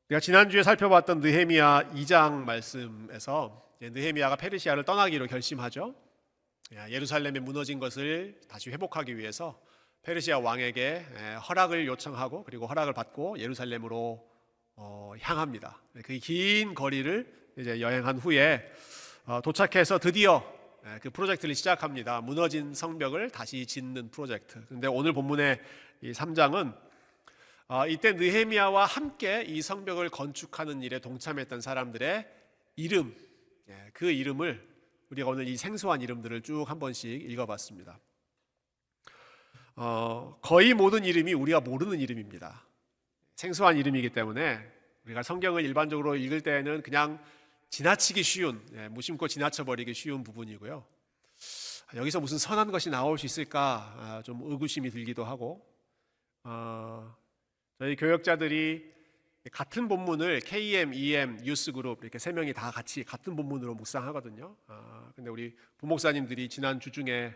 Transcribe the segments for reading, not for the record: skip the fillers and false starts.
우리가 지난주에 살펴봤던 느헤미야 2장 말씀에서 느헤미야가 페르시아를 떠나기로 결심하죠. 예루살렘이 무너진 것을 다시 회복하기 위해서 페르시아 왕에게 허락을 요청하고 그리고 허락을 받고 예루살렘으로 향합니다. 그 긴 거리를 이제 여행한 후에 도착해서 드디어 그 프로젝트를 시작합니다. 무너진 성벽을 다시 짓는 프로젝트. 그런데 오늘 본문의 이 3장은 이때 느헤미야와 함께 이 성벽을 건축하는 일에 동참했던 사람들의 이름, 그 이름을 우리가 오늘 이 생소한 이름들을 쭉 한 번씩 읽어봤습니다. 거의 모든 이름이 우리가 모르는 이름입니다. 생소한 이름이기 때문에 우리가 성경을 일반적으로 읽을 때에는 그냥 지나치기 쉬운, 무심코 지나쳐버리기 쉬운 부분이고요. 여기서 무슨 선한 것이 나올 수 있을까 좀 의구심이 들기도 하고, 저희 교역자들이 같은 본문을 KM, EM, 유스그룹 이렇게 세 명이 다 같이 같은 본문으로 묵상하거든요. 근데 우리 부목사님들이 지난 주 중에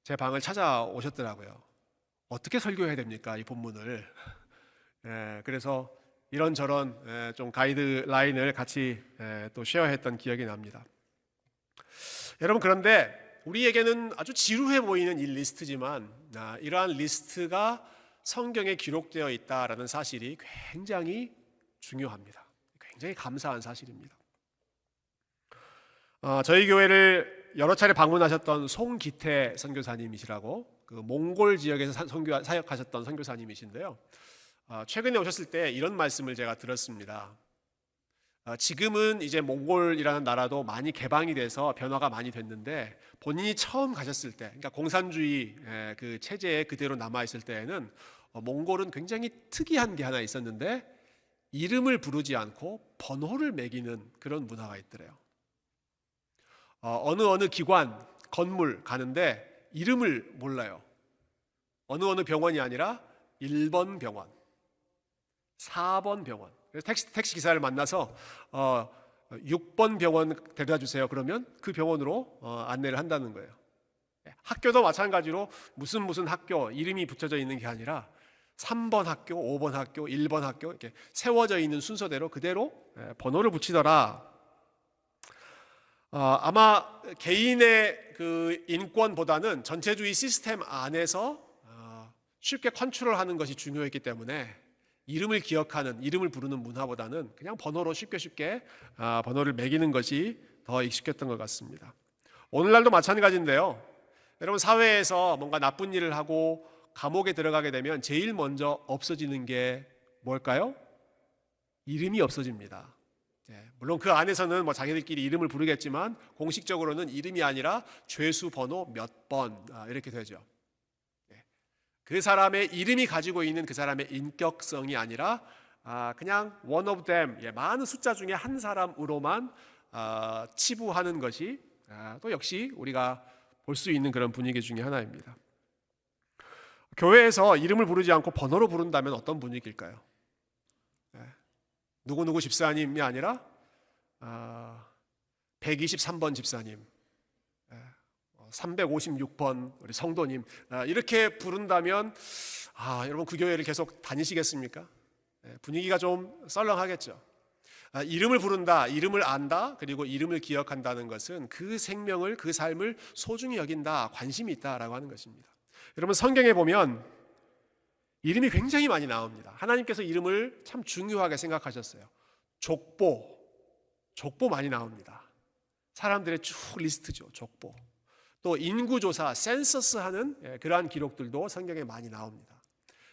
제 방을 찾아오셨더라고요. 어떻게 설교해야 됩니까, 이 본문을? 그래서 이런저런 좀 가이드라인을 같이 또 쉐어했던 기억이 납니다. 여러분, 그런데 우리에게는 아주 지루해 보이는 이 리스트지만 이러한 리스트가 성경에 기록되어 있다라는 사실이 굉장히 중요합니다. 굉장히 감사한 사실입니다. 저희 교회를 여러 차례 방문하셨던 송기태 선교사님이시라고 그 몽골 지역에서 사역하셨던 선교사님이신데요. 최근에 오셨을 때 이런 말씀을 제가 들었습니다. 지금은 이제 몽골이라는 나라도 많이 개방이 돼서 변화가 많이 됐는데 본인이 처음 가셨을 때, 그러니까 공산주의 그 체제에 그대로 남아 있을 때에는 몽골은 굉장히 특이한 게 하나 있었는데 이름을 부르지 않고 번호를 매기는 그런 문화가 있더래요. 어느 기관, 건물 가는데 이름을 몰라요. 어느 병원이 아니라 1번 병원, 4번 병원. 그래서 택시 기사를 만나서 6번 병원 데려다 주세요. 그러면 그 병원으로 안내를 한다는 거예요. 학교도 마찬가지로 무슨 학교 이름이 붙여져 있는 게 아니라 3번 학교, 5번 학교, 1번 학교 이렇게 세워져 있는 순서대로 그대로 번호를 붙이더라. 아마 개인의 그 인권보다는 전체주의 시스템 안에서 쉽게 컨트롤하는 것이 중요했기 때문에 이름을 기억하는, 이름을 부르는 문화보다는 그냥 번호로 쉽게 번호를 매기는 것이 더 익숙했던 것 같습니다. 오늘날도 마찬가지인데요. 여러분, 사회에서 뭔가 나쁜 일을 하고 감옥에 들어가게 되면 제일 먼저 없어지는 게 뭘까요? 이름이 없어집니다. 물론 그 안에서는 뭐 자기들끼리 이름을 부르겠지만 공식적으로는 이름이 아니라 죄수 번호 몇 번 이렇게 되죠. 그 사람의 이름이 가지고 있는 그 사람의 인격성이 아니라 그냥 one of them, 많은 숫자 중에 한 사람으로만 치부하는 것이 또 역시 우리가 볼 수 있는 그런 분위기 중에 하나입니다. 교회에서 이름을 부르지 않고 번호로 부른다면 어떤 분위기일까요? 누구누구 집사님이 아니라 123번 집사님, 356번 우리 성도님 이렇게 부른다면 여러분 그 교회를 계속 다니시겠습니까? 분위기가 좀 썰렁하겠죠. 이름을 부른다, 이름을 안다, 그리고 이름을 기억한다는 것은 그 생명을, 그 삶을 소중히 여긴다, 관심이 있다라고 하는 것입니다. 여러분, 성경에 보면 이름이 굉장히 많이 나옵니다. 하나님께서 이름을 참 중요하게 생각하셨어요. 족보 많이 나옵니다. 사람들의 쭉 리스트죠. 족보. 또 인구조사, 센서스 하는 그러한 기록들도 성경에 많이 나옵니다.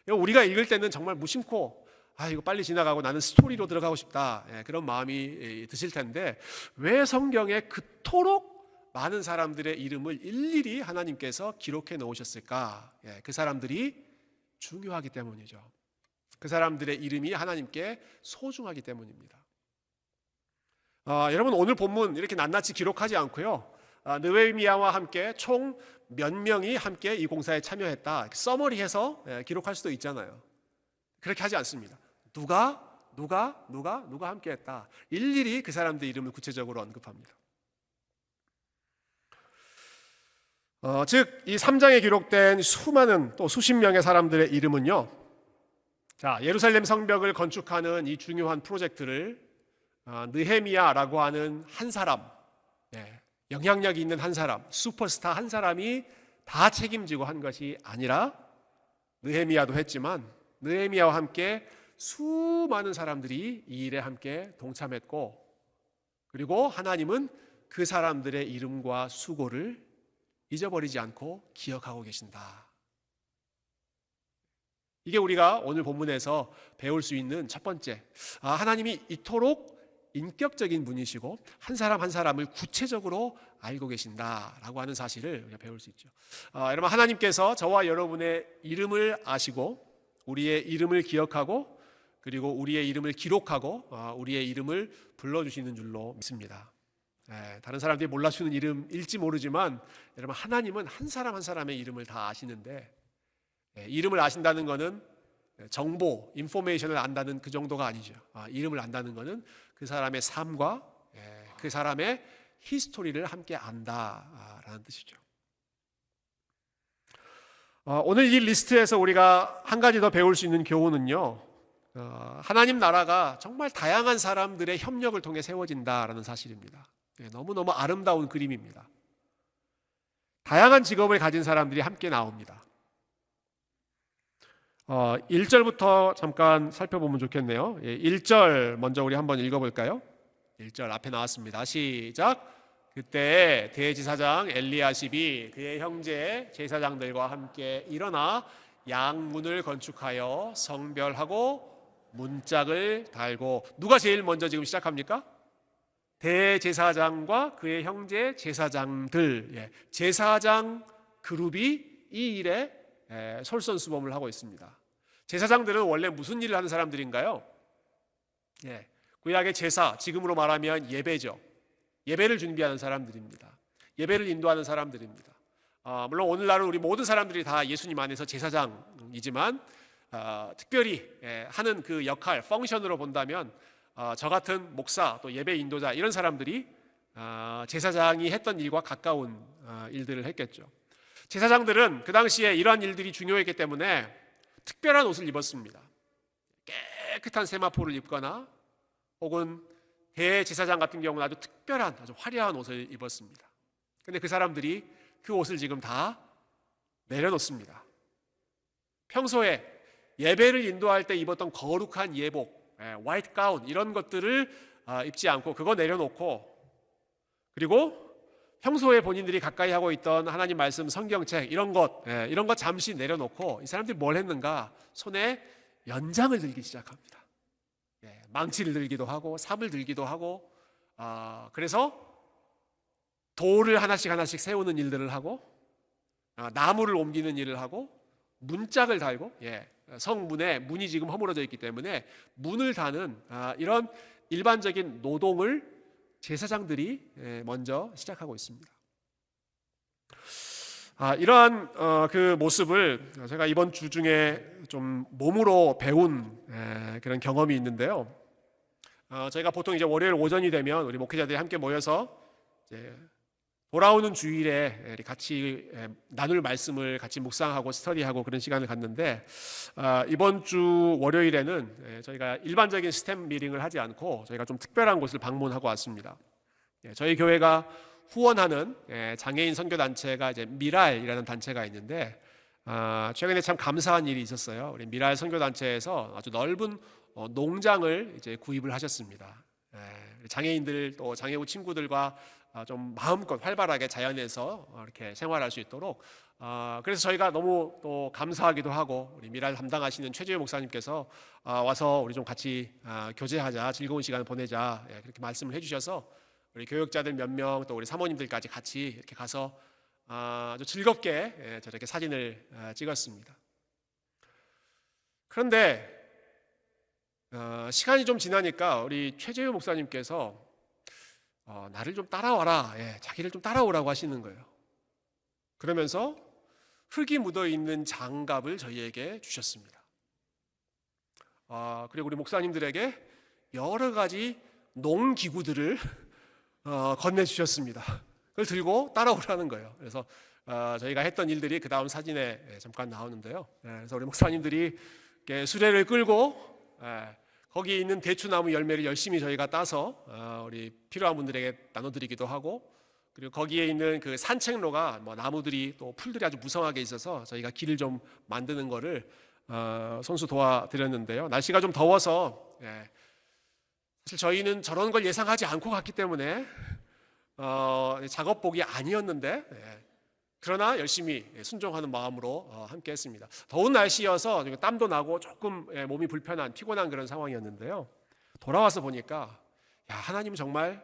우리가 읽을 때는 정말 무심코 이거 빨리 지나가고 나는 스토리로 들어가고 싶다, 그런 마음이 드실 텐데 왜 성경에 그토록 많은 사람들의 이름을 일일이 하나님께서 기록해 놓으셨을까? 그 사람들이 중요하기 때문이죠. 그 사람들의 이름이 하나님께 소중하기 때문입니다. 여러분, 오늘 본문 이렇게 낱낱이 기록하지 않고요, 느헤미야와 함께 총 몇 명이 함께 이 공사에 참여했다 서머리해서 기록할 수도 있잖아요. 그렇게 하지 않습니다. 누가 함께 했다, 일일이 그 사람들 이름을 구체적으로 언급합니다. 즉 이 3장에 기록된 수많은 또 수십 명의 사람들의 이름은요, 자, 예루살렘 성벽을 건축하는 이 중요한 프로젝트를 느헤미야라고 하는 한 사람, 영향력이 있는 한 사람, 슈퍼스타 한 사람이 다 책임지고 한 것이 아니라 느헤미야도 했지만 느헤미야와 함께 수많은 사람들이 이 일에 함께 동참했고, 그리고 하나님은 그 사람들의 이름과 수고를 잊어버리지 않고 기억하고 계신다. 이게 우리가 오늘 본문에서 배울 수 있는 첫 번째, 하나님이 이토록 인격적인 분이시고 한 사람 한 사람을 구체적으로 알고 계신다라고 하는 사실을 우리가 배울 수 있죠. 여러분, 하나님께서 저와 여러분의 이름을 아시고 우리의 이름을 기억하고 그리고 우리의 이름을 기록하고 우리의 이름을 불러주시는 줄로 믿습니다. 다른 사람들이 몰라주는 이름일지 모르지만 여러분, 하나님은 한 사람 한 사람의 이름을 다 아시는데, 이름을 아신다는 것은 정보, 인포메이션을 안다는 그 정도가 아니죠. 이름을 안다는 것은 그 사람의 삶과 그 사람의 히스토리를 함께 안다라는 뜻이죠. 오늘 이 리스트에서 우리가 한 가지 더 배울 수 있는 교훈은요, 하나님 나라가 정말 다양한 사람들의 협력을 통해 세워진다라는 사실입니다. 너무너무 아름다운 그림입니다. 다양한 직업을 가진 사람들이 함께 나옵니다. 1절부터 잠깐 살펴보면 좋겠네요. 1절 먼저 우리 한번 읽어볼까요? 1절 앞에 나왔습니다. 시작. 그때 대제사장 엘리야십이 그의 형제 제사장들과 함께 일어나 양문을 건축하여 성별하고 문짝을 달고. 누가 제일 먼저 지금 시작합니까? 대제사장과 그의 형제 제사장들, 제사장 그룹이 이 일에 솔선수범을 하고 있습니다. 제사장들은 원래 무슨 일을 하는 사람들인가요? 구약의 제사, 지금으로 말하면 예배죠. 예배를 준비하는 사람들입니다. 예배를 인도하는 사람들입니다. 물론 오늘날은 우리 모든 사람들이 다 예수님 안에서 제사장이지만 특별히 하는 그 역할, 펑션으로 본다면 저 같은 목사, 또 예배 인도자, 이런 사람들이 제사장이 했던 일과 가까운 일들을 했겠죠. 제사장들은 그 당시에 이러한 일들이 중요했기 때문에 특별한 옷을 입었습니다. 깨끗한 세마포를 입거나 혹은 대제사장 같은 경우는 아주 특별한, 아주 화려한 옷을 입었습니다. 그런데 그 사람들이 그 옷을 지금 다 내려놓습니다. 평소에 예배를 인도할 때 입었던 거룩한 예복, 화이트 가운, 이런 것들을 입지 않고 그거 내려놓고, 그리고 평소에 본인들이 가까이 하고 있던 하나님 말씀, 성경책, 이런 것 잠시 내려놓고 이 사람들이 뭘 했는가? 손에 연장을 들기 시작합니다. 망치를 들기도 하고 삽을 들기도 하고, 그래서 돌을 하나씩 세우는 일들을 하고, 나무를 옮기는 일을 하고, 문짝을 달고, 성문에 문이 지금 허물어져 있기 때문에 문을 다는 이런 일반적인 노동을 제사장들이 먼저 시작하고 있습니다. 이러한 그 모습을 제가 이번 주 중에 좀 몸으로 배운 그런 경험이 있는데요. 저희가 보통 이제 월요일 오전이 되면 우리 목회자들이 함께 모여서 이제 돌아오는 주일에 같이 나눌 말씀을 같이 묵상하고 스터디하고 그런 시간을 갖는데, 이번 주 월요일에는 저희가 일반적인 스탬 미팅을 하지 않고 저희가 좀 특별한 곳을 방문하고 왔습니다. 저희 교회가 후원하는 장애인 선교단체가 이제 미랄이라는 단체가 있는데, 최근에 참 감사한 일이 있었어요. 우리 미랄 선교단체에서 아주 넓은 농장을 이제 구입을 하셨습니다. 장애인들 또 장애우 친구들과 좀 마음껏 활발하게 자연에서 이렇게 생활할 수 있도록, 그래서 저희가 너무 또 감사하기도 하고, 우리 미랄 담당하시는 최재우 목사님께서 와서 우리 좀 같이 교제하자, 즐거운 시간을 보내자, 그렇게 말씀을 해주셔서 우리 교역자들 몇 명, 또 우리 사모님들까지 같이 이렇게 가서 아주 즐겁게 저렇게 사진을 찍었습니다. 그런데 시간이 좀 지나니까 우리 최재우 목사님께서 나를 좀 따라와라, 자기를 좀 따라오라고 하시는 거예요. 그러면서 흙이 묻어있는 장갑을 저희에게 주셨습니다. 그리고 우리 목사님들에게 여러 가지 농기구들을 건네주셨습니다. 그걸 들고 따라오라는 거예요. 그래서 저희가 했던 일들이 그 다음 사진에 잠깐 나오는데요. 그래서 우리 목사님들이 이렇게 수레를 끌고 거기에 있는 대추나무 열매를 열심히 저희가 따서 우리 필요한 분들에게 나눠드리기도 하고, 그리고 거기에 있는 그 산책로가 나무들이 또 풀들이 아주 무성하게 있어서 저희가 길을 좀 만드는 거를 손수 도와드렸는데요. 날씨가 좀 더워서 사실 저희는 저런 걸 예상하지 않고 갔기 때문에 작업복이 아니었는데 그러나 열심히 순종하는 마음으로 함께 했습니다. 더운 날씨여서 땀도 나고 조금 몸이 불편한 피곤한 그런 상황이었는데요. 돌아와서 보니까 하나님은 정말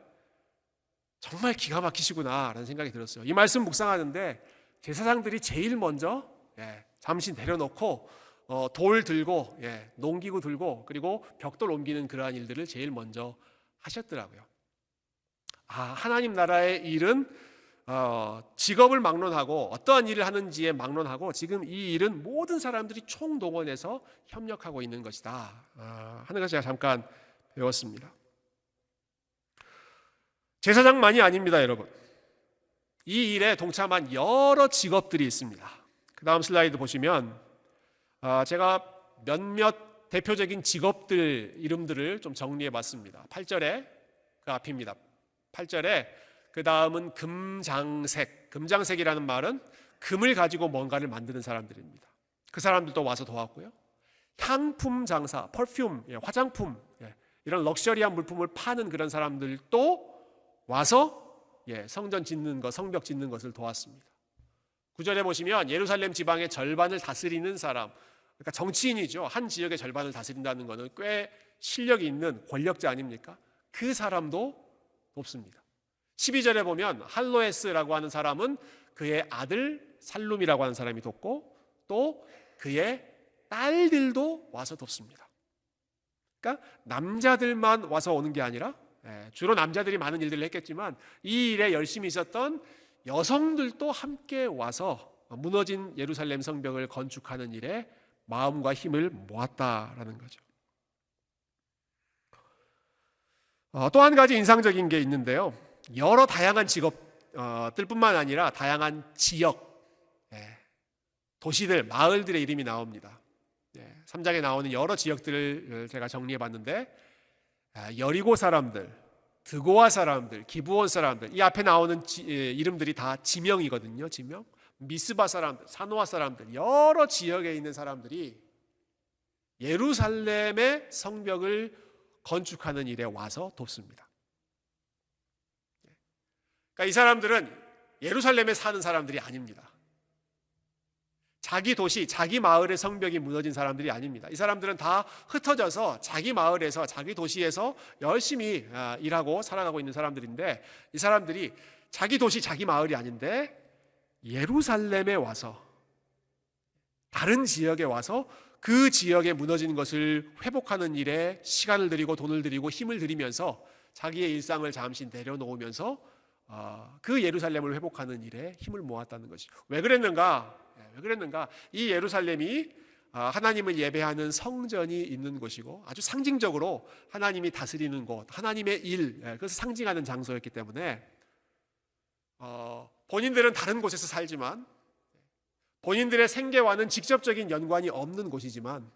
기가 막히시구나 라는 생각이 들었어요. 이 말씀 묵상하는데 제사장들이 제일 먼저 잠시 내려놓고 돌 들고 농기구 들고 그리고 벽돌 옮기는 그러한 일들을 제일 먼저 하셨더라고요. 하나님 나라의 일은 직업을 막론하고 어떠한 일을 하는지에 막론하고 지금 이 일은 모든 사람들이 총동원해서 협력하고 있는 것이다 하는 것을 제가 잠깐 배웠습니다. 제사장만이 아닙니다, 여러분. 이 일에 동참한 여러 직업들이 있습니다. 그 다음 슬라이드 보시면 제가 몇몇 대표적인 직업들 이름들을 좀 정리해 봤습니다. 8절에 그 앞입니다. 8절에 그 다음은 금장색. 금장색이라는 말은 금을 가지고 뭔가를 만드는 사람들입니다. 그 사람들도 와서 도왔고요. 향품 장사, 퍼퓸, 화장품, 이런 럭셔리한 물품을 파는 그런 사람들도 와서 성전 짓는 것, 성벽 짓는 것을 도왔습니다. 9절에 보시면 예루살렘 지방의 절반을 다스리는 사람, 그러니까 정치인이죠. 한 지역의 절반을 다스린다는 것은 꽤 실력이 있는 권력자 아닙니까? 그 사람도 돕습니다. 12절에 보면 할로에스라고 하는 사람은 그의 아들 살룸이라고 하는 사람이 돕고 또 그의 딸들도 와서 돕습니다. 그러니까 남자들만 와서 오는 게 아니라 주로 남자들이 많은 일들을 했겠지만 이 일에 열심히 있었던 여성들도 함께 와서 무너진 예루살렘 성벽을 건축하는 일에 마음과 힘을 모았다라는 거죠. 또 한 가지 인상적인 게 있는데요. 여러 다양한 직업들뿐만 아니라 다양한 지역, 도시들, 마을들의 이름이 나옵니다. 3장에 나오는 여러 지역들을 제가 정리해 봤는데 여리고 사람들, 드고아 사람들, 기브온 사람들, 이 앞에 나오는 이름들이 다 지명이거든요. 지명. 미스바 사람들, 사노아 사람들, 여러 지역에 있는 사람들이 예루살렘의 성벽을 건축하는 일에 와서 돕습니다. 그러니까 이 사람들은 예루살렘에 사는 사람들이 아닙니다. 자기 도시, 자기 마을의 성벽이 무너진 사람들이 아닙니다. 이 사람들은 다 흩어져서 자기 마을에서, 자기 도시에서 열심히 일하고 살아가고 있는 사람들인데 이 사람들이 자기 도시, 자기 마을이 아닌데 예루살렘에 와서, 다른 지역에 와서 그 지역에 무너진 것을 회복하는 일에 시간을 들이고 돈을 들이고 힘을 들이면서 자기의 일상을 잠시 내려놓으면서 그 예루살렘을 회복하는 일에 힘을 모았다는 것이죠. 왜 그랬는가? 이 예루살렘이 하나님을 예배하는 성전이 있는 곳이고 아주 상징적으로 하나님이 다스리는 곳, 하나님의 일, 그것을 상징하는 장소였기 때문에 본인들은 다른 곳에서 살지만 본인들의 생계와는 직접적인 연관이 없는 곳이지만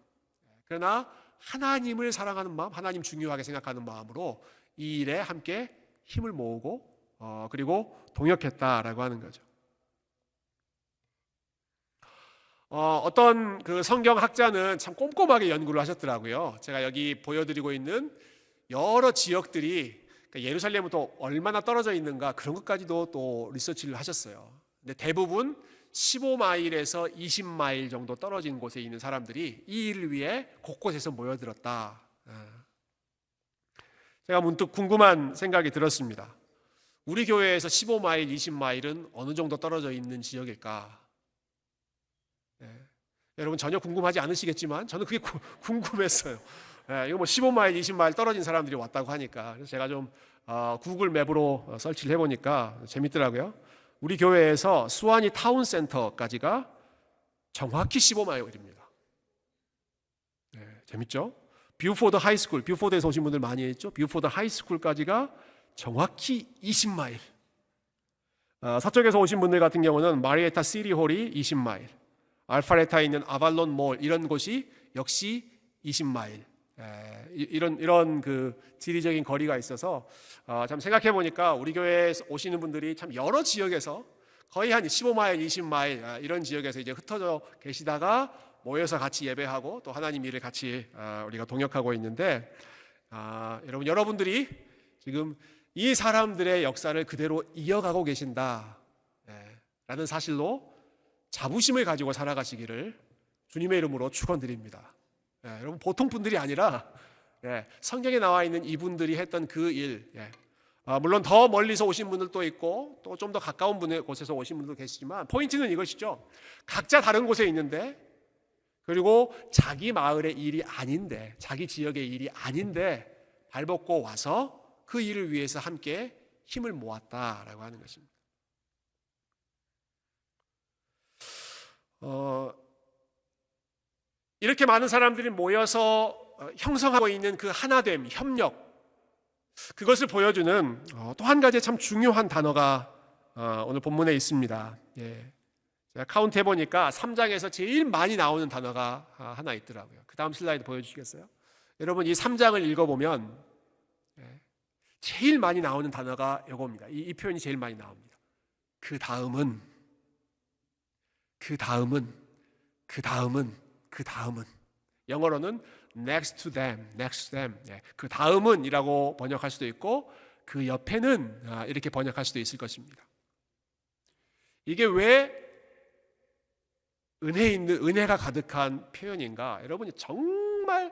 그러나 하나님을 사랑하는 마음, 하나님 중요하게 생각하는 마음으로 이 일에 함께 힘을 모으고 그리고 동역했다라고 하는 거죠. 어떤 그 성경학자는 참 꼼꼼하게 연구를 하셨더라고요. 제가 여기 보여드리고 있는 여러 지역들이 예루살렘은 또 얼마나 떨어져 있는가 그런 것까지도 또 리서치를 하셨어요. 근데 대부분 15마일에서 20마일 정도 떨어진 곳에 있는 사람들이 이 일을 위해 곳곳에서 모여들었다. 제가 문득 궁금한 생각이 들었습니다. 우리 교회에서 15마일, 20마일은 어느 정도 떨어져 있는 지역일까? 여러분 전혀 궁금하지 않으시겠지만 저는 그게 궁금했어요. 이거 뭐 15마일, 20마일 떨어진 사람들이 왔다고 하니까 그래서 제가 좀 구글 맵으로 설치를 해보니까 재밌더라고요. 우리 교회에서 수완이 타운센터까지가 정확히 15마일입니다. 재밌죠? 뷰포드 하이스쿨, 뷰포드에서 오신 분들 많이 있죠? 뷰포드 하이스쿨까지가 정확히 20마일. 서쪽에서 오신 분들 같은 경우는 마리에타 시리홀이 20마일, 알파레타에 있는 아발론 몰 이런 곳이 역시 20마일. 이런 그 지리적인 거리가 있어서 참 생각해 보니까 우리 교회에 오시는 분들이 참 여러 지역에서 거의 한 15마일, 20마일 이런 지역에서 이제 흩어져 계시다가 모여서 같이 예배하고 또 하나님 일을 같이 우리가 동역하고 있는데 여러분들이 지금 이 사람들의 역사를 그대로 이어가고 계신다 라는 사실로 자부심을 가지고 살아가시기를 주님의 이름으로 축원드립니다. 여러분 보통 분들이 아니라 성경에 나와 있는 이분들이 했던 그 일, 물론 더 멀리서 오신 분들도 있고 또 좀 더 가까운 곳에서 오신 분들도 계시지만 포인트는 이것이죠. 각자 다른 곳에 있는데 그리고 자기 마을의 일이 아닌데 자기 지역의 일이 아닌데 발벗고 와서 그 일을 위해서 함께 힘을 모았다라고 하는 것입니다. 이렇게 많은 사람들이 모여서 형성하고 있는 그 하나됨, 협력, 그것을 보여주는 또 한 가지 참 중요한 단어가 오늘 본문에 있습니다. 제가 카운트 해보니까 3장에서 제일 많이 나오는 단어가 하나 있더라고요. 그 다음 슬라이드 보여주시겠어요? 여러분 이 3장을 읽어보면 제일 많이 나오는 단어가 이겁니다. 이 표현이 제일 많이 나옵니다. 그 다음은 영어로는 next to them. 그 다음은 이라고 번역할 수도 있고 그 옆에는 이렇게 번역할 수도 있을 것입니다. 이게 왜 은혜가 가득한 표현인가? 여러분이 정말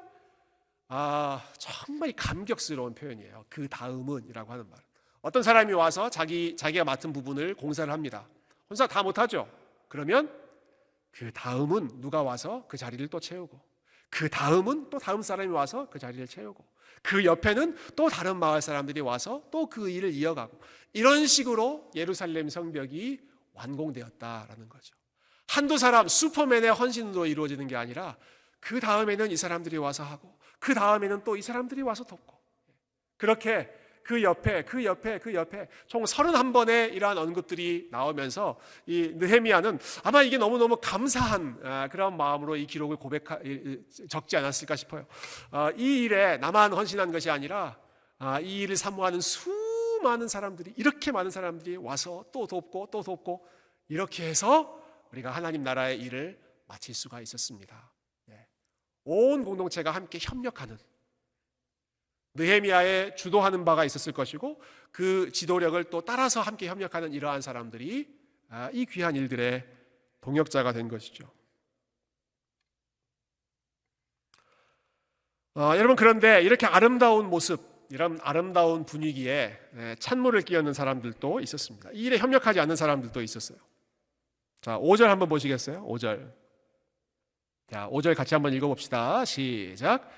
감격스러운 표현이에요. 그 다음은 이라고 하는 말. 어떤 사람이 와서 자기가 맡은 부분을 공사를 합니다. 혼자 다 못하죠. 그러면 그 다음은 누가 와서 그 자리를 또 채우고 그 다음은 또 다음 사람이 와서 그 자리를 채우고 그 옆에는 또 다른 마을 사람들이 와서 또 그 일을 이어가고 이런 식으로 예루살렘 성벽이 완공되었다라는 거죠. 한두 사람 슈퍼맨의 헌신으로 이루어지는 게 아니라 그 다음에는 이 사람들이 와서 하고 그 다음에는 또 이 사람들이 와서 돕고 그렇게 그 옆에 총 31번의 이러한 언급들이 나오면서 이 느헤미야는 아마 이게 너무너무 감사한 그런 마음으로 이 기록을 적지 않았을까 싶어요. 이 일에 나만 헌신한 것이 아니라 이 일을 사모하는 수많은 사람들이 이렇게 많은 사람들이 와서 또 돕고 이렇게 해서 우리가 하나님 나라의 일을 마칠 수가 있었습니다. 온 공동체가 함께 협력하는 느헤미야의 주도하는 바가 있었을 것이고 그 지도력을 또 따라서 함께 협력하는 이러한 사람들이 이 귀한 일들의 동역자가 된 것이죠. 여러분 그런데 이렇게 아름다운 모습, 이런 아름다운 분위기에 찬물을 끼얹는 사람들도 있었습니다. 이 일에 협력하지 않는 사람들도 있었어요. 자, 5절 한번 보시겠어요? 5절. 자, 5절 같이 한번 읽어봅시다. 시작.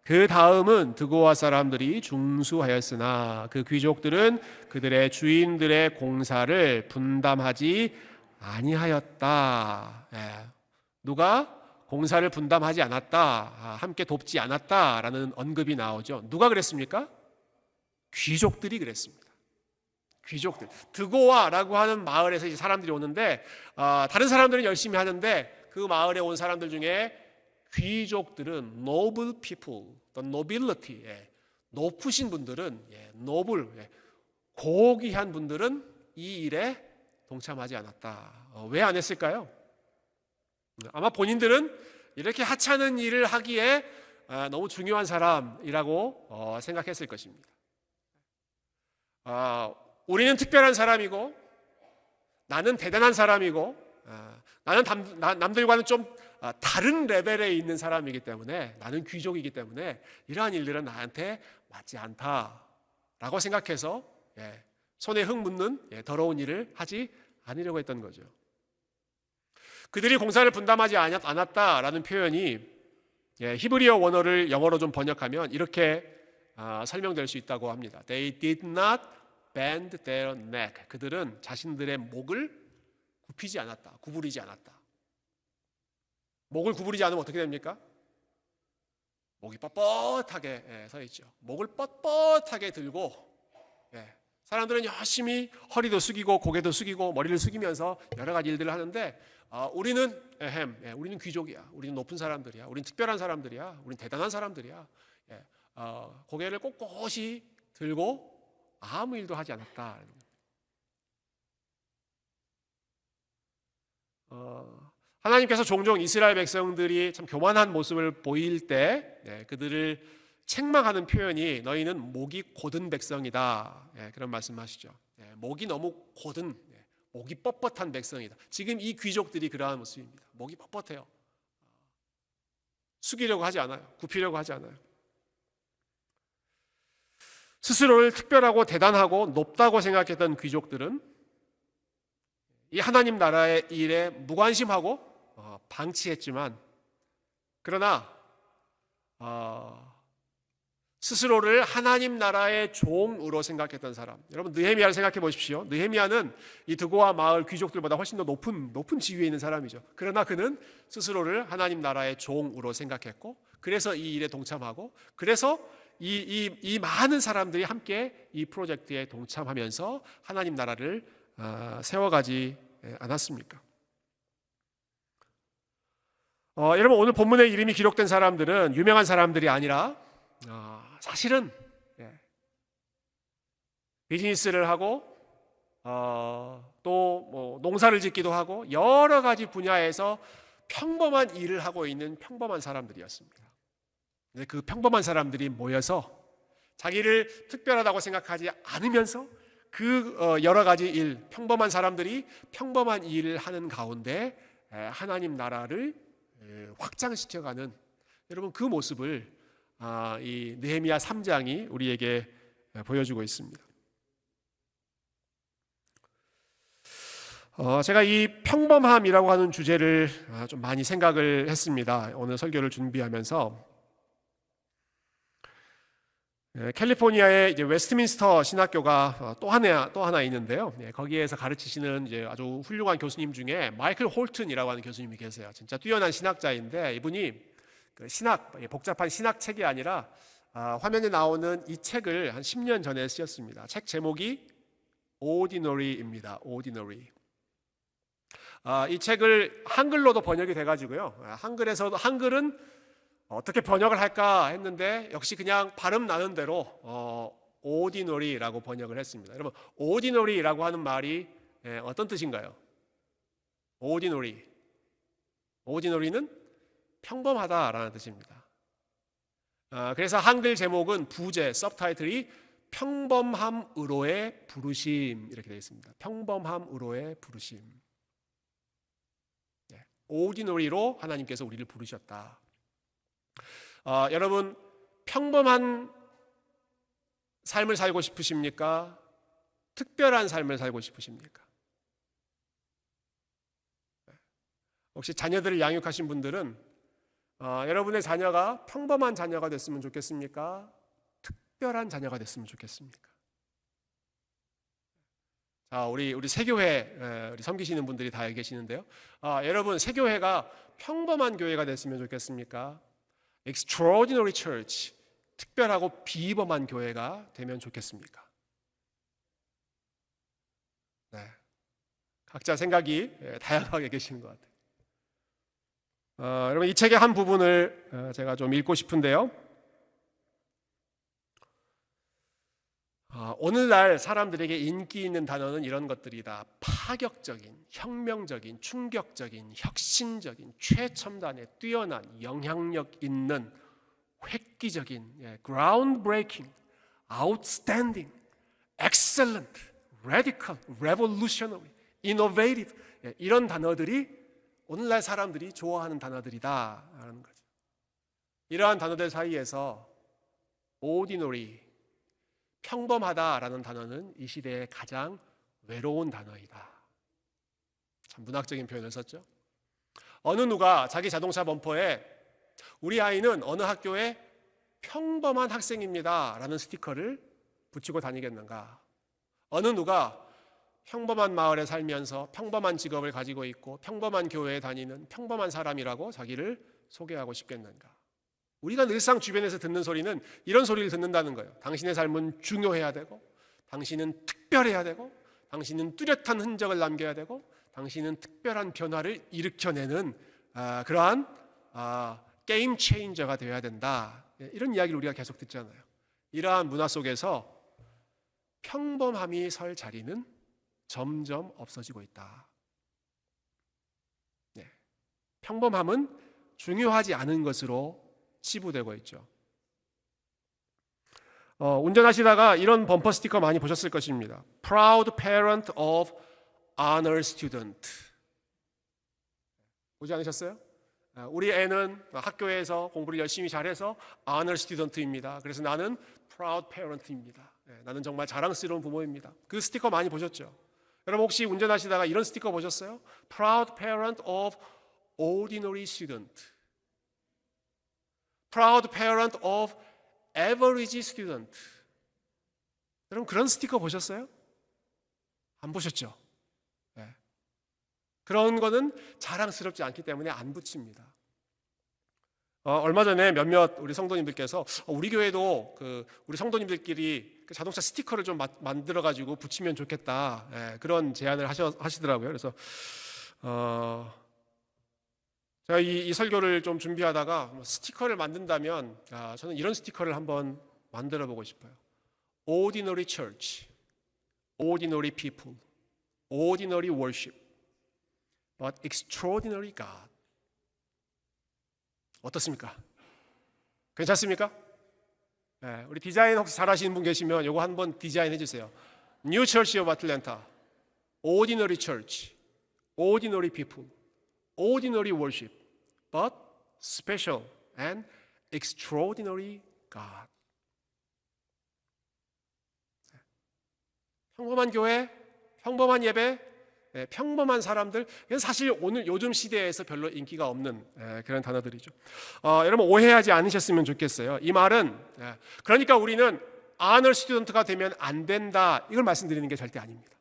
그 다음은 드고아 사람들이 중수하였으나 그 귀족들은 그들의 주인들의 공사를 분담하지 아니하였다. 누가 공사를 분담하지 않았다, 함께 돕지 않았다라는 언급이 나오죠. 누가 그랬습니까? 귀족들이 그랬습니다. 귀족들. 드고아라고 하는 마을에서 이제 사람들이 오는데 다른 사람들은 열심히 하는데 그 마을에 온 사람들 중에 귀족들은 noble people, the nobility, 높으신 분들은 noble, 고귀한 분들은 이 일에 동참하지 않았다. 왜 안 했을까요? 아마 본인들은 이렇게 하찮은 일을 하기에 너무 중요한 사람이라고 생각했을 것입니다. 우리는 특별한 사람이고 나는 대단한 사람이고 나는 남들과는 좀 다른 레벨에 있는 사람이기 때문에 나는 귀족이기 때문에 이러한 일들은 나한테 맞지 않다라고 생각해서 손에 흙 묻는 더러운 일을 하지 않으려고 했던 거죠. 그들이 공사를 분담하지 않았다라는 표현이 히브리어 원어를 영어로 좀 번역하면 이렇게 설명될 수 있다고 합니다. They did not bend their neck. 그들은 자신들의 목을 굽히지 않았다, 구부리지 않았다. 목을 구부리지 않으면 어떻게 됩니까? 목이 뻣뻣하게 서 있죠. 목을 뻣뻣하게 들고 사람들은 열심히 허리도 숙이고 고개도 숙이고 머리를 숙이면서 여러 가지 일들을 하는데 우리는 귀족이야. 우리는 높은 사람들이야. 우리는 특별한 사람들이야. 우리는 대단한 사람들이야. 고개를 꼿꼿이 들고 아무 일도 하지 않았다. 하나님께서 종종 이스라엘 백성들이 참 교만한 모습을 보일 때 그들을 책망하는 표현이 너희는 목이 곧은 백성이다. 그런 말씀하시죠. 목이 너무 곧은, 목이 뻣뻣한 백성이다. 지금 이 귀족들이 그러한 모습입니다. 목이 뻣뻣해요. 숙이려고 하지 않아요. 굽히려고 하지 않아요. 스스로를 특별하고 대단하고 높다고 생각했던 귀족들은 이 하나님 나라의 일에 무관심하고 방치했지만, 그러나 스스로를 하나님 나라의 종으로 생각했던 사람, 여러분 느헤미야를 생각해 보십시오. 느헤미야는 이 드고아 마을 귀족들보다 훨씬 더 높은 지위에 있는 사람이죠. 그러나 그는 스스로를 하나님 나라의 종으로 생각했고, 그래서 이 일에 동참하고, 그래서 이 많은 사람들이 함께 이 프로젝트에 동참하면서 하나님 나라를 세워가지 않았습니까? 여러분 오늘 본문에 이름이 기록된 사람들은 유명한 사람들이 아니라 사실은 비즈니스를 하고 또 농사를 짓기도 하고 여러 가지 분야에서 평범한 일을 하고 있는 평범한 사람들이었습니다. 근데 그 평범한 사람들이 모여서 자기를 특별하다고 생각하지 않으면서 그 여러 가지 일, 평범한 사람들이 평범한 일을 하는 가운데 하나님 나라를 확장시켜가는, 여러분 그 모습을 이 느헤미야 3장이 우리에게 보여주고 있습니다. 제가 이 평범함이라고 하는 주제를 좀 많이 생각을 했습니다. 오늘 설교를 준비하면서. 캘리포니아의 이제 웨스트민스터 신학교가 또 하나 있는데요. 거기에서 가르치시는 이제 아주 훌륭한 교수님 중에 마이클 홀튼이라고 하는 교수님이 계세요. 진짜 뛰어난 신학자인데 이분이 그 복잡한 신학 책이 아니라 화면에 나오는 이 책을 한 10년 전에 쓰셨습니다. 책 제목이 Ordinary입니다. Ordinary. 이 책을 한글로도 번역이 돼가지고요. 한글은 어떻게 번역을 할까 했는데 역시 그냥 발음 나는 대로 ordinary라고 번역을 했습니다. 여러분 ordinary라고 하는 말이 어떤 뜻인가요? ordinary는 평범하다라는 뜻입니다. 그래서 한글 제목은 부제 서브타이틀이 평범함으로의 부르심 이렇게 되어 있습니다. 평범함으로의 부르심. ordinary로 하나님께서 우리를 부르셨다. 여러분 평범한 삶을 살고 싶으십니까? 특별한 삶을 살고 싶으십니까? 혹시 자녀들을 양육하신 분들은 여러분의 자녀가 평범한 자녀가 됐으면 좋겠습니까? 특별한 자녀가 됐으면 좋겠습니까? 우리 세교회 우리 섬기시는 분들이 다 계시는데요. 여러분 세교회가 평범한 교회가 됐으면 좋겠습니까? Extraordinary Church, 특별하고 비범한 교회가 되면 좋겠습니까? 각자 생각이 다양하게 계시는 것 같아요. 여러분 이 책의 한 부분을 제가 좀 읽고 싶은데요. 오늘날 사람들에게 인기 있는 단어는 이런 것들이다. 파격적인, 혁명적인, 충격적인, 혁신적인, 최첨단의 뛰어난, 영향력 있는, 획기적인, groundbreaking, outstanding, excellent, radical, revolutionary, innovative 이런 단어들이 오늘날 사람들이 좋아하는 단어들이다라는 거죠. 이러한 단어들 사이에서 ordinary, 평범하다라는 단어는 이 시대의 가장 외로운 단어이다. 참 문학적인 표현을 썼죠. 어느 누가 자기 자동차 범퍼에 우리 아이는 어느 학교의 평범한 학생입니다 라는 스티커를 붙이고 다니겠는가? 어느 누가 평범한 마을에 살면서 평범한 직업을 가지고 있고 평범한 교회에 다니는 평범한 사람이라고 자기를 소개하고 싶겠는가? 우리가 늘상 주변에서 듣는 소리는 이런 소리를 듣는다는 거예요. 당신의 삶은 중요해야 되고, 당신은 특별해야 되고, 당신은 뚜렷한 흔적을 남겨야 되고, 당신은 특별한 변화를 일으켜내는 그러한 게임 체인저가 되어야 된다. 이런 이야기를 우리가 계속 듣잖아요. 이러한 문화 속에서 평범함이 설 자리는 점점 없어지고 있다. 네. 평범함은 중요하지 않은 것으로 치부되고 있죠. 운전하시다가 이런 범퍼 스티커 많이 보셨을 것입니다. Proud parent of honor student. 보지 않으셨어요? 우리 애는 학교에서 공부를 열심히 잘해서 honor student입니다. 그래서 나는 proud parent입니다. 나는 정말 자랑스러운 부모입니다. 그 스티커 많이 보셨죠? 여러분 혹시 운전하시다가 이런 스티커 보셨어요? Proud parent of ordinary student. Proud parent of average student. 여러분 그런 스티커 보셨어요? 안 보셨죠? 네. 그런 거는 자랑스럽지 않기 때문에 안 붙입니다. 얼마 전에 몇몇 우리 성도님들께서 우리 교회도 우리 성도님들끼리 자동차 스티커를 좀 만들어 가지고 붙이면 좋겠다, 그런 제안을 하시더라고요. 그래서 제가 이 설교를 좀 준비하다가 스티커를 만든다면 저는 이런 스티커를 한번 만들어 보고 싶어요. Ordinary church, ordinary people, ordinary worship, but extraordinary God. 어떻습니까? 괜찮습니까? 네, 우리 디자인 혹시 잘하시는 분 계시면 이거 한번 디자인 해주세요. New Church of Atlanta, Ordinary Church, Ordinary People, Ordinary Worship, but Special and Extraordinary God. 평범한 교회, 평범한 예배, 평범한 사람들, 사실 오늘 요즘 시대에서 별로 인기가 없는 그런 단어들이죠. 여러분 오해하지 않으셨으면 좋겠어요. 이 말은 그러니까 우리는 honor student가 되면 안 된다, 이걸 말씀드리는 게 절대 아닙니다.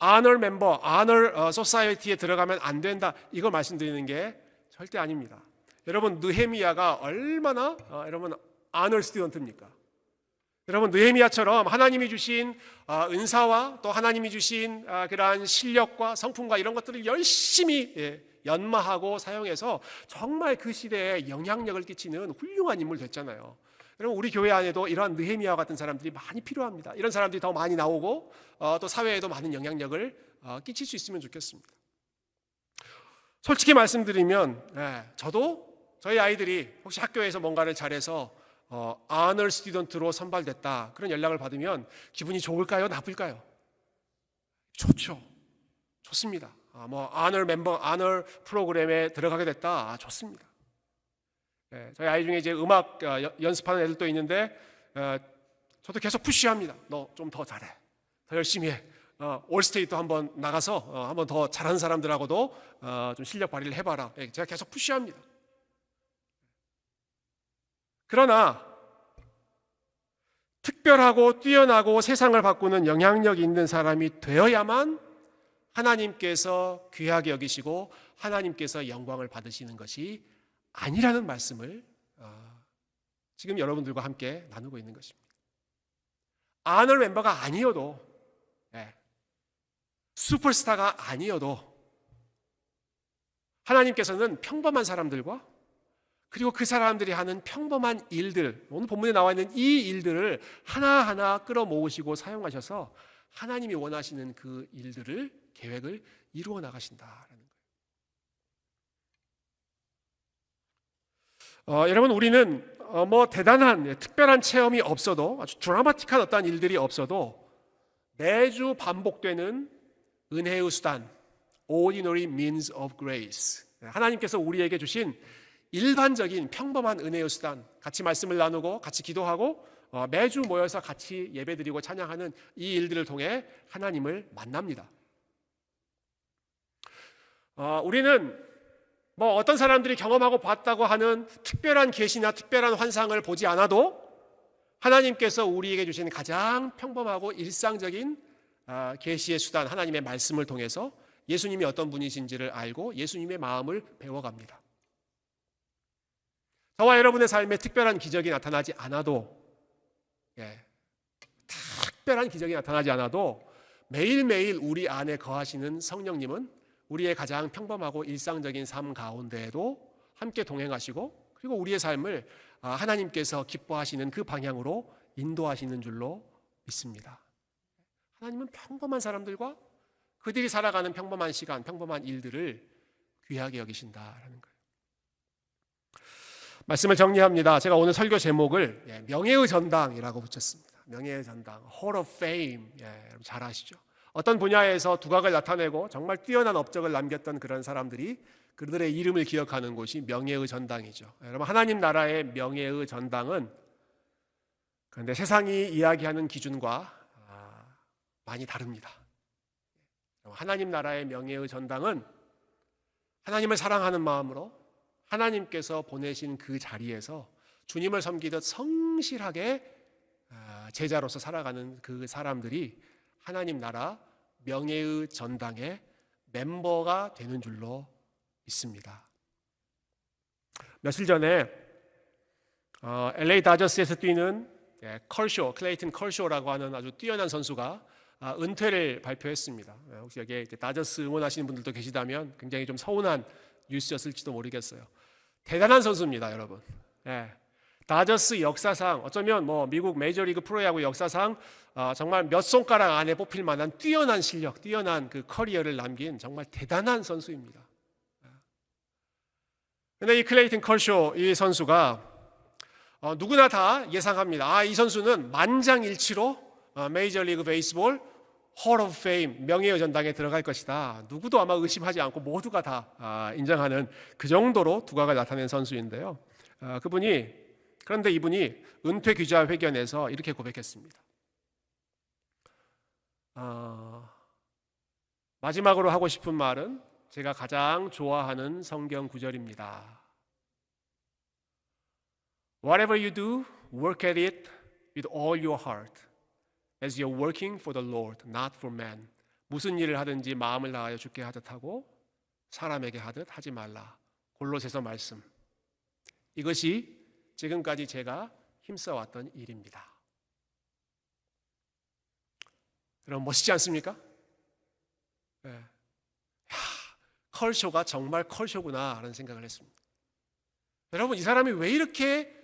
honor member, honor society에 들어가면 안 된다, 이걸 말씀드리는 게 절대 아닙니다. 여러분 느헤미야가 얼마나 여러분 honor student입니까? 여러분 느헤미야처럼 하나님이 주신 은사와 또 하나님이 주신 그러한 실력과 성품과 이런 것들을 열심히 연마하고 사용해서 정말 그 시대에 영향력을 끼치는 훌륭한 인물 됐잖아요. 여러분 우리 교회 안에도 이러한 느헤미야와 같은 사람들이 많이 필요합니다. 이런 사람들이 더 많이 나오고 또 사회에도 많은 영향력을 끼칠 수 있으면 좋겠습니다. 솔직히 말씀드리면 저도 저희 아이들이 혹시 학교에서 뭔가를 잘해서 honor student로 선발됐다, 그런 연락을 받으면 기분이 좋을까요? 나쁠까요? 좋죠. 좋습니다. honor member, honor 프로그램에 들어가게 됐다. 좋습니다. 저희 아이 중에 이제 음악 연습하는 애들도 있는데 저도 계속 푸시합니다. 너 좀 더 잘해. 더 열심히 해. 올스테이트도 한번 나가서 한번 더 잘하는 사람들하고도 좀 실력 발휘를 해봐라. 제가 계속 푸시합니다. 그러나 특별하고 뛰어나고 세상을 바꾸는 영향력이 있는 사람이 되어야만 하나님께서 귀하게 여기시고 하나님께서 영광을 받으시는 것이 아니라는 말씀을 지금 여러분들과 함께 나누고 있는 것입니다. honor 멤버가 아니어도, 슈퍼스타가 아니어도 하나님께서는 평범한 사람들과 그리고 그 사람들이 하는 평범한 일들, 오늘 본문에 나와 있는 이 일들을 하나하나 끌어모으시고 사용하셔서 하나님이 원하시는 그 일들을, 계획을 이루어 나가신다라는 거예요. 여러분 우리는 대단한 특별한 체험이 없어도, 아주 드라마틱한 어떤 일들이 없어도 매주 반복되는 은혜의 수단, ordinary means of grace, 하나님께서 우리에게 주신 일반적인 평범한 은혜의 수단, 같이 말씀을 나누고 같이 기도하고 매주 모여서 같이 예배드리고 찬양하는 이 일들을 통해 하나님을 만납니다. 우리는 어떤 사람들이 경험하고 봤다고 하는 특별한 계시나 특별한 환상을 보지 않아도 하나님께서 우리에게 주신 가장 평범하고 일상적인 계시의 수단, 하나님의 말씀을 통해서 예수님이 어떤 분이신지를 알고 예수님의 마음을 배워갑니다. 저와 여러분의 삶에 특별한 기적이 나타나지 않아도, 특별한 기적이 나타나지 않아도 매일매일 우리 안에 거하시는 성령님은 우리의 가장 평범하고 일상적인 삶 가운데에도 함께 동행하시고 그리고 우리의 삶을 하나님께서 기뻐하시는 그 방향으로 인도하시는 줄로 믿습니다. 하나님은 평범한 사람들과 그들이 살아가는 평범한 시간, 평범한 일들을 귀하게 여기신다라는 거예요. 말씀을 정리합니다. 제가 오늘 설교 제목을 명예의 전당이라고 붙였습니다. 명예의 전당, Hall of Fame. 여러분 잘 아시죠? 어떤 분야에서 두각을 나타내고 정말 뛰어난 업적을 남겼던 그런 사람들이 그들의 이름을 기억하는 곳이 명예의 전당이죠. 여러분 하나님 나라의 명예의 전당은 그런데 세상이 이야기하는 기준과 많이 다릅니다. 하나님 나라의 명예의 전당은 하나님을 사랑하는 마음으로 하나님께서 보내신 그 자리에서 주님을 섬기듯 성실하게 제자로서 살아가는 그 사람들이 하나님 나라 명예의 전당의 멤버가 되는 줄로 믿습니다. 며칠 전에 LA 다저스에서 뛰는 클레이튼 컬쇼라고 하는 아주 뛰어난 선수가 은퇴를 발표했습니다. 혹시 여기에 다저스 응원하시는 분들도 계시다면 굉장히 좀 서운한 뉴스였을지도 모르겠어요. 대단한 선수입니다, 여러분. 다저스 역사상 어쩌면 미국 메이저리그 프로야구 역사상 정말 몇 손가락 안에 뽑힐 만한 뛰어난 실력, 뛰어난 그 커리어를 남긴 정말 대단한 선수입니다. 그런데 이 클레이튼 컬쇼 이 선수가 누구나 다 예상합니다. 이 선수는 만장일치로 메이저리그 베이스볼 홀 오브 페임 명예의 전당에 들어갈 것이다. 누구도 아마 의심하지 않고 모두가 다 인정하는 그 정도로 두각을 나타낸 선수인데요. 그런데 이분이 은퇴 기자회견에서 이렇게 고백했습니다. 마지막으로 하고 싶은 말은 제가 가장 좋아하는 성경 구절입니다. Whatever you do, work at it with all your heart, as you're working for the Lord, not for man. 무슨 일을 하든지 마음을 다하여 주께 하듯 하고 사람에게 하듯 하지 말라. 골로새서 말씀. 이것이 지금까지 제가 힘써왔던 일입니다. 여러분 멋있지 않습니까? 컬쇼가 정말 컬쇼구나 하는 생각을 했습니다. 여러분 이 사람이 왜 이렇게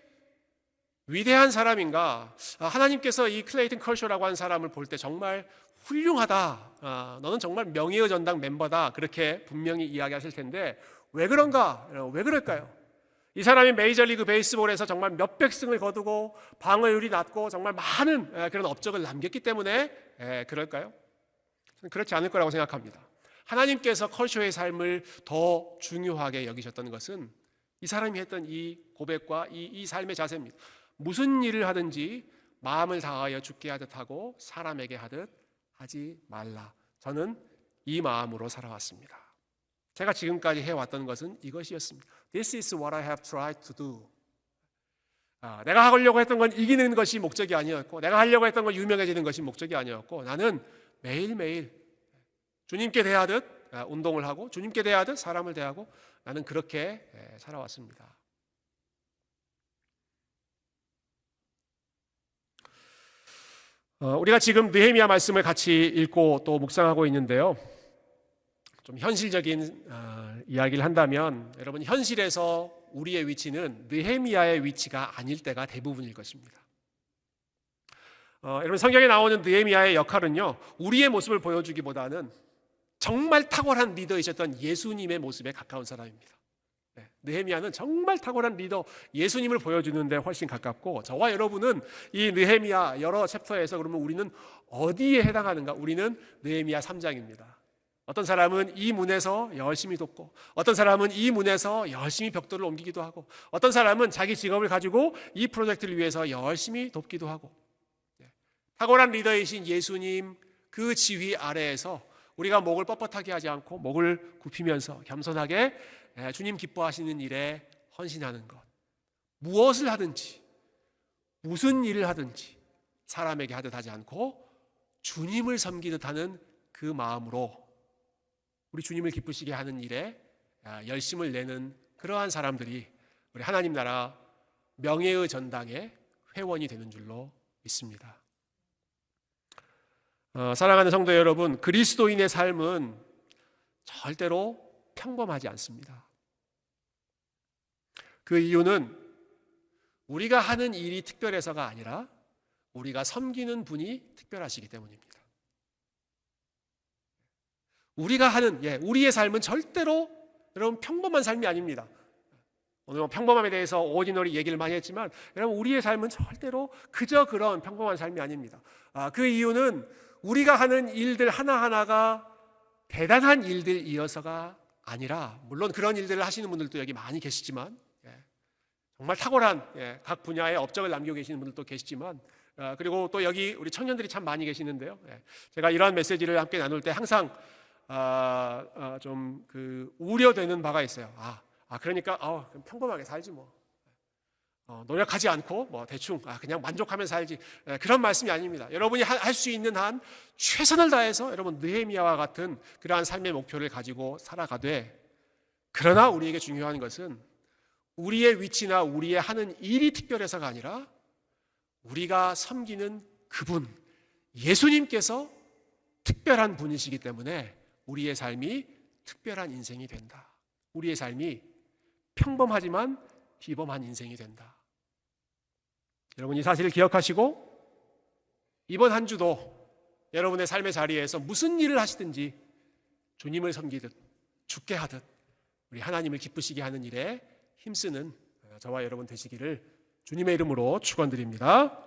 위대한 사람인가? 하나님께서 이 클레이튼 컬쇼라고 하는 사람을 볼 때 정말 훌륭하다. 너는 정말 명예의 전당 멤버다. 그렇게 분명히 이야기하실 텐데 왜 그런가? 왜 그럴까요? 이 사람이 메이저리그 베이스볼에서 정말 몇백 승을 거두고 방어율이 낮고 정말 많은 그런 업적을 남겼기 때문에 그럴까요? 저는 그렇지 않을 거라고 생각합니다. 하나님께서 컬쇼의 삶을 더 중요하게 여기셨던 것은 이 사람이 했던 이 고백과 이 삶의 자세입니다. 무슨 일을 하든지 마음을 다하여 주께 하듯 하고 사람에게 하듯 하지 말라. 저는 이 마음으로 살아왔습니다. 제가 지금까지 해왔던 것은 이것이었습니다. This is what I have tried to do. 내가 하려고 했던 건 이기는 것이 목적이 아니었고 내가 하려고 했던 건 유명해지는 것이 목적이 아니었고 나는 매일매일 주님께 대하듯 운동을 하고 주님께 대하듯 사람을 대하고 나는 그렇게 살아왔습니다. 우리가 지금 느헤미야 말씀을 같이 읽고 또 묵상하고 있는데요. 좀 현실적인 이야기를 한다면 여러분 현실에서 우리의 위치는 느헤미야의 위치가 아닐 때가 대부분일 것입니다. 여러분 성경에 나오는 느헤미야의 역할은요. 우리의 모습을 보여주기보다는 정말 탁월한 리더이셨던 예수님의 모습에 가까운 사람입니다. 느헤미야는 정말 탁월한 리더 예수님을 보여주는 데 훨씬 가깝고 저와 여러분은 이 느헤미야 여러 챕터에서 그러면 우리는 어디에 해당하는가? 우리는 느헤미야 3장입니다. 어떤 사람은 이 문에서 열심히 돕고 어떤 사람은 이 문에서 열심히 벽돌을 옮기기도 하고 어떤 사람은 자기 직업을 가지고 이 프로젝트를 위해서 열심히 돕기도 하고 탁월한 리더이신 예수님 그 지휘 아래에서 우리가 목을 뻣뻣하게 하지 않고 목을 굽히면서 겸손하게 주님 기뻐하시는 일에 헌신하는 것. 무엇을 하든지 무슨 일을 하든지 사람에게 하듯 하지 않고 주님을 섬기듯 하는 그 마음으로 우리 주님을 기쁘시게 하는 일에 열심을 내는 그러한 사람들이 우리 하나님 나라 명예의 전당의 회원이 되는 줄로 믿습니다. 사랑하는 성도 여러분, 그리스도인의 삶은 절대로 평범하지 않습니다. 그 이유는 우리가 하는 일이 특별해서가 아니라 우리가 섬기는 분이 특별하시기 때문입니다. 우리가 하는 우리의 삶은 절대로 여러분 평범한 삶이 아닙니다. 오늘 평범함에 대해서 오디너리 얘기를 많이 했지만 여러분 우리의 삶은 절대로 그저 그런 평범한 삶이 아닙니다. 그 이유는 우리가 하는 일들 하나하나가 대단한 일들이어서가 아니라, 물론 그런 일들을 하시는 분들도 여기 많이 계시지만 정말 탁월한 각 분야의 업적을 남기고 계시는 분들도 계시지만, 그리고 또 여기 우리 청년들이 참 많이 계시는데요. 제가 이러한 메시지를 함께 나눌 때 항상 좀 우려되는 바가 있어요. 그러니까 평범하게 살지 뭐. 노력하지 않고 뭐 대충 그냥 만족하면서 살지. 그런 말씀이 아닙니다. 여러분이 할 수 있는 한 최선을 다해서 여러분 느헤미야와 같은 그러한 삶의 목표를 가지고 살아가되, 그러나 우리에게 중요한 것은 우리의 위치나 우리의 하는 일이 특별해서가 아니라 우리가 섬기는 그분 예수님께서 특별한 분이시기 때문에 우리의 삶이 특별한 인생이 된다. 우리의 삶이 평범하지만 비범한 인생이 된다. 여러분 이 사실을 기억하시고 이번 한 주도 여러분의 삶의 자리에서 무슨 일을 하시든지 주님을 섬기듯 죽게 하듯 우리 하나님을 기쁘시게 하는 일에 힘쓰는 저와 여러분 되시기를 주님의 이름으로 축원드립니다.